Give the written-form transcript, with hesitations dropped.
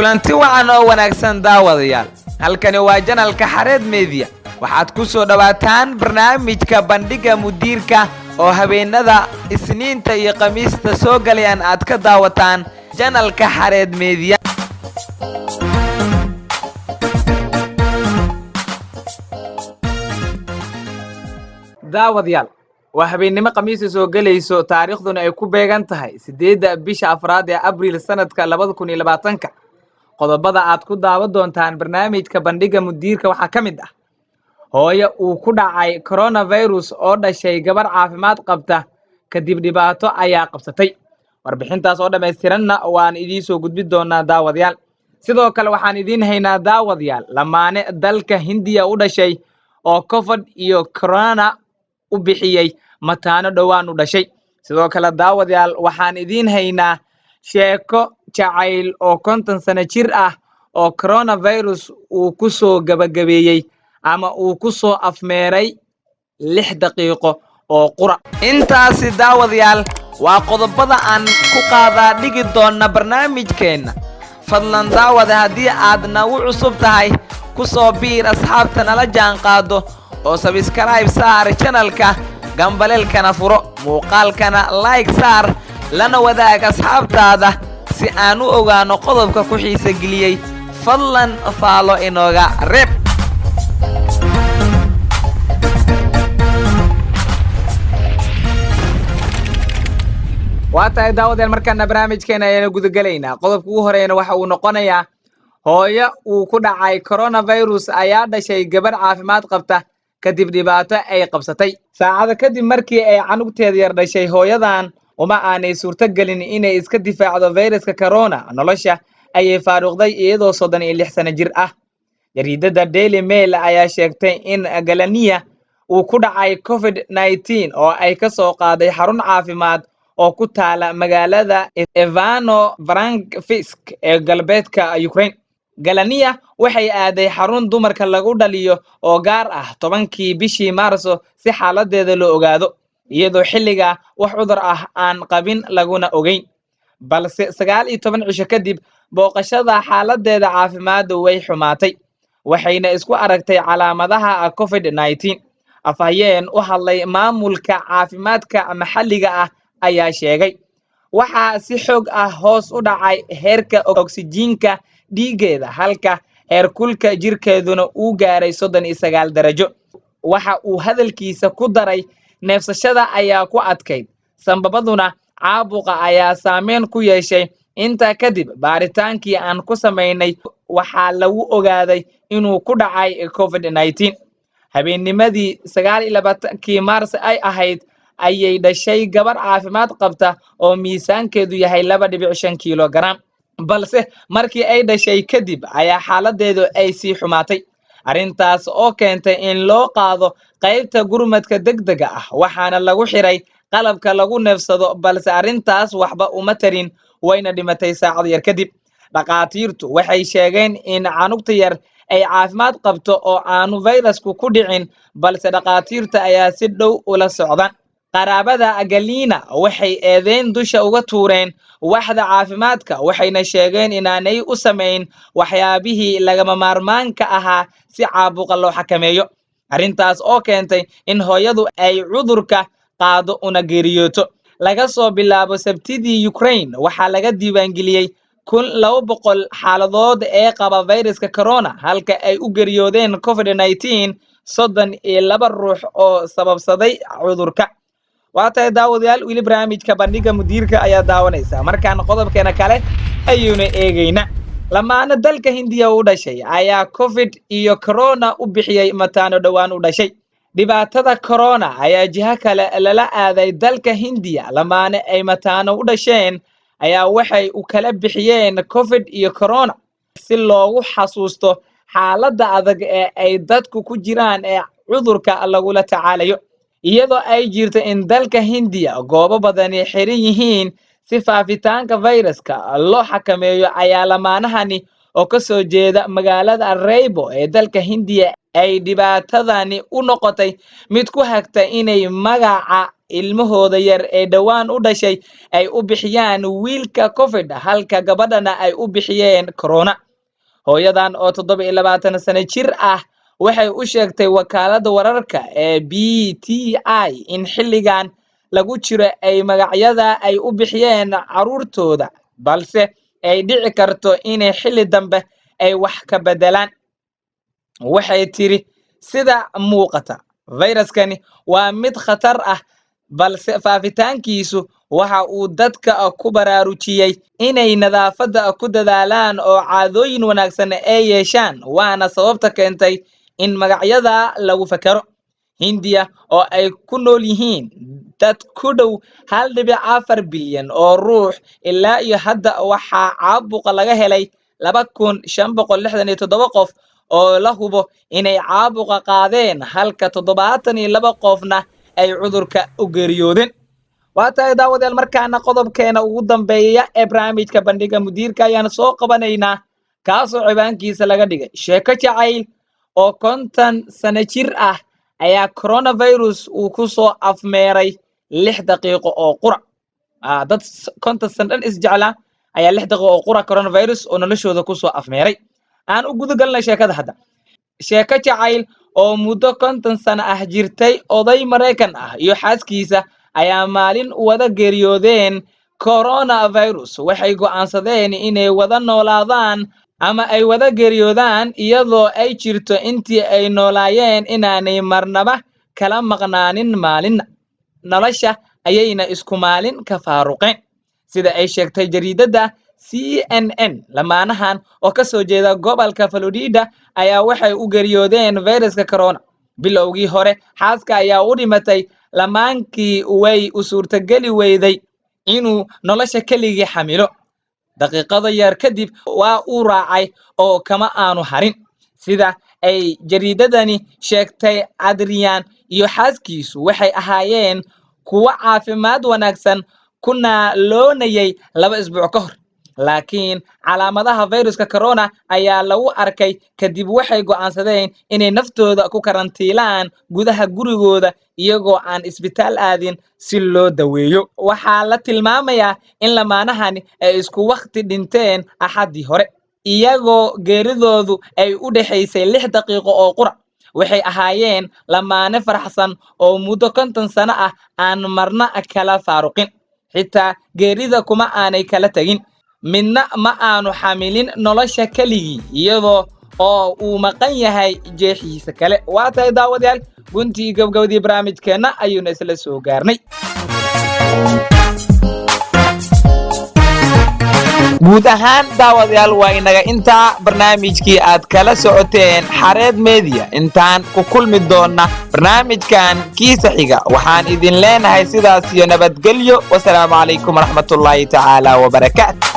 kulanti wacan oo wanaagsan daawadayaal halkani waa janalka xareed media waxaad ku soo dhawaataan barnaamijka bandhiga mudiirka oo habeenada isniinta iyo khamiista soo galayaan aad ka daawataan janalka xareed media daawadayaal waa habeenimo khamiis soo galayso taariikhduna ay ku beegan tahay 8 bisha afraad ee Abriil sanadka 2020 qodobada aad ku daawa doontaan barnaamijka bandhiga mudiirka waxa kamid ah hooyo uu ku dhacay coronavirus oo dhashay gabar caafimaad qabta kadib dhibaato ayaa qabsatay warbixintaas oo dhameystiranna waan idin soo gudbin doonaa daawadayaal sidoo kale waxaan idin haynaa daawadayaal lamaane dalka Hindiya u dhashay oo covid iyo corona u bixiyey mataano dhawaan u dhashay sidoo kale daawadayaal waxaan idin haynaa sheeko jacayl oo 50 sano jir ah oo coronavirus uu ku soo gabagabeeyay ama uu ku soo afmeeray 6 daqiiqo oo qura intaasi daawadayaal waa qodobada aan ku qaadaa dhigi doona barnaamijkeena fadlan daawada haddii aad nagu cusub tahay ku soo biir asxaabta nala jaan qaado oo subscribe saar channelka gambalelkana furo muuqaalkana like saar lana wadaag asxaabtaada si aan u ogaano qodobka ku xiisa geliyay fadlan faalo inooga reeb waata daawadayaal markaan barnaamijkeena ayaan guda galaynaa qodobka ugu horeeyna waxa uu noqonayaa hooyo uu ku dhacay coronavirus ayaa dhashay gabar caafimaad qabta kadib dhibaato ay qabsatay saacado kadib markii ay canugteeda yar dhashay hooyadan uma aanay suurtagelin inay iska difaacdo viruska corona nolosha ayay faaruqday iyadoo 36 sano jir ah jariidada Daily Mail ayaa sheegtay in galaniya uu ku dhacay covid-19 oo ay ka soo qaaday xarun caafimaad oo ku taala magaalada Ivano-Frankivsk ee galbeedka Ukraine galaniya waxay aaday xarun dumarka lagu dhaliyo oo gaar ah 10kii bishii Maarso si xaaladeeda loo ogaado iyadoo xilliga wax cudur ah aan qabin laguna ogeyn balse 19 cisho kadib booqashada xaaladeeda caafimaad way xumaatay waxayna isku aragtay calaamadaha covid-19 afhayeen u hadlay maamulka caafimaadka maxalliga ah ayaa sheegay waxa si xoog ah hoos u dhacay heerka oksijiinka dhiigeeda halka heerkulka jirkeeduna uu gaaray 39 darajo waxa uu hadalkiisa ku daray neefsashada ayaa ku adkayd sanbabaduna caabuqa ayaa saameyn ku yeeshay inta kadib baaritaankii aan ku sameynay waxa lagu ogaaday inuu ku dhacay covid-19 habeennimadii 29kii Maars ay ahayd ayay dhashay gabar caafimaad qabta oo miisaankeedu yahay 2.5 kilogram balse markii ay dhashay kadib ayaa xaaladeedu ay sii xumaatay arintaas oo keentay in loo qaado qaybta gurmadka degdega ah waxaana lagu xiray qalabka lagu neefsado balse arintaas waxba uma tarin wayna dhimatay saacad yar kadib dhaqaatiirtu waxay sheegeen in canugta yar ay caafimaad qabto oo aanu virusku ku dhicin balse dhaqaatiirta ayaa si dhow ula socdaan qaraabada Galina waxay eedeyn dusha uga tuureen waxda caafimaadka waxayna sheegeen inaanay u sameyn waxyaabihii lagama maarmaanka ahaa si caabuqa loo xakameeyo arintaas oo keentay in hooyadu ay cudurka qaado una geeriyooto laga soo bilaabo Sabtidii Ukraine waxa laga diiwaangeliyay 200 xaaladood ee qaba viruska corona halka ay u geeriyoodeen covid-19 32 ruux oo sababsaday cudurka waata daawadayaal wili barnaamijka bandhiga mudiirka ayaa daawanaysa markaan qodobkeena kale ayuuna eegayna lamaana dalka Hindiya u dhashay ayaa covid iyo corona u bixiyay mataano dhawaan u dhashay dhibaatada corona ayaa jiha kale lala aaday dalka Hindiya lamaana ay mataano u dhasheen ayaa waxay u kala bixiyeen covid iyo corona si loogu xasuusto xaaladda adag ee ay dadku ku jiraan ee cudurka lagula tacaalayo iyadoo ay jirto in dalka Hindiya goobo badan ay xiran yihiin si faafitaanka viruska loo xakameeyo ayaa lamaanahani oo ka soo jeeda magaalada Rainbow ee dalka Hindiya ay dhibaatadani u noqotay mid ku hagta inay magaca ilmahooda yar ee dhawaan u dhashay ay u bixiyaan wiilka covid halka gabadhana ay u bixiyeen corona. hooyadan oo 27 sano jir ah waxay u sheegtay wakaaladda wararka ee BTI in xilligan lagu jiro ay magacyada ay u bixiyeen caruurtooda balse ay dhici karto inay xilli dambe ay wax ka bedelaan. waxay tiri sida muuqata fayraskani waa mid khatar ah balse faafitaankiisu waxa uu dadka ku baraarujiyay inay nadaafadda ku dadaalaan oo caadooyin wanaagsan ay yeeshaan waana sababta keentay in magacyada lagu fakaro. Hindiya oo ay ku nool yihiin dad ku dhow 1.4 bilyan oo ruux ilaa iyo hadda waxaa caabuqa laga helay 2567 qof oo la hubo inay caabuqa qaadeen halka 72 qofna ay cudurka u geeriyoodeen. waa tahay daawadayaal markaana qodobkeena ugu dambeeya ee barnaamijka bandhiga mudiirka ayaan soo qabanaynaa kaasoo ciwaankiisa laga dhigay sheeko jacayl oo 50 sano jir ah ayaa coronavirus uu ku soo afmeeray 6 daqiiqo oo qura. dad 50 sano dhan isjeclaa ayaa 6 daqiiqo oo qura coronavirus oo noloshooda ku soo afmeeray. aan u guda galnay sheekada hadda. sheeko jacayl oo muddo 50 sano ah jirtay oday Mareykan ah iyo xaaskiisa ayaa maalin wada geeriyoodeen coronavirus. waxay go'aansadeen inay wada noolaadaan ama ay wada geeriyoodaan iyadoo ay jirto intii ay noolaayeen inaanay marnaba kala maqnaanin maalina. nolosha ayayna isku maalin ka faaruqeen. sida ay sheegtay jariidada CNN lamaanahan oo ka soo jeeda gobolka Florida ayaa waxay u geeriyoodeen fayraska corona. bilowgii hore xaaska ayaa u dhimatay lamaankii way u suurtageli weyday inuu nolosha keligii xamilo. daqiiqado yar kadib waa uu raacay oo kama aanu harin. sida ay jariidadani sheegtay Adrian iyo xaaskiisu waxay ahaayeen kuwa caafimaad wanaagsan kuna loonayay 2 isbuuc ka hor. laakiin calaamadaha fayraska corona ayaa lagu arkay kadib waxay go'aansadeen inay naftooda ku karantiilaan gudaha gurigooda iyagoo aan isbitaal aadin si loo daweeyo. waxaa la tilmaamayaa in lamaanahani ay isku waqti dhinteen axadii hore iyagoo geeridoodu ay u dhaxaysay 6 daqiiqo oo qura. waxay ahaayeen lamaane faraxsan oo muddo 50 sano ah aan marna kala faaruqin. xitaa geerida kuma aanay kala tagin. midna ma aanu xamilin nolosha keligii iyadoo oo uu maqan yahay jeexiisa kale. waa tahay daawadayaal guntii gabagabadii barnaamijkeena ayuuna isla soo gaarnay. guud ahaan daawadayaal waa inaga intaa barnaamijkii aad kala socoteen Xareed Media. intaan ku kulmi doona barnaamijkan kiisa xiga waxaan idin leenahay sidaas iyo nabadgelyo. wassalaamu calaykum waraxmatullaahi tacaala wabarakaatuh.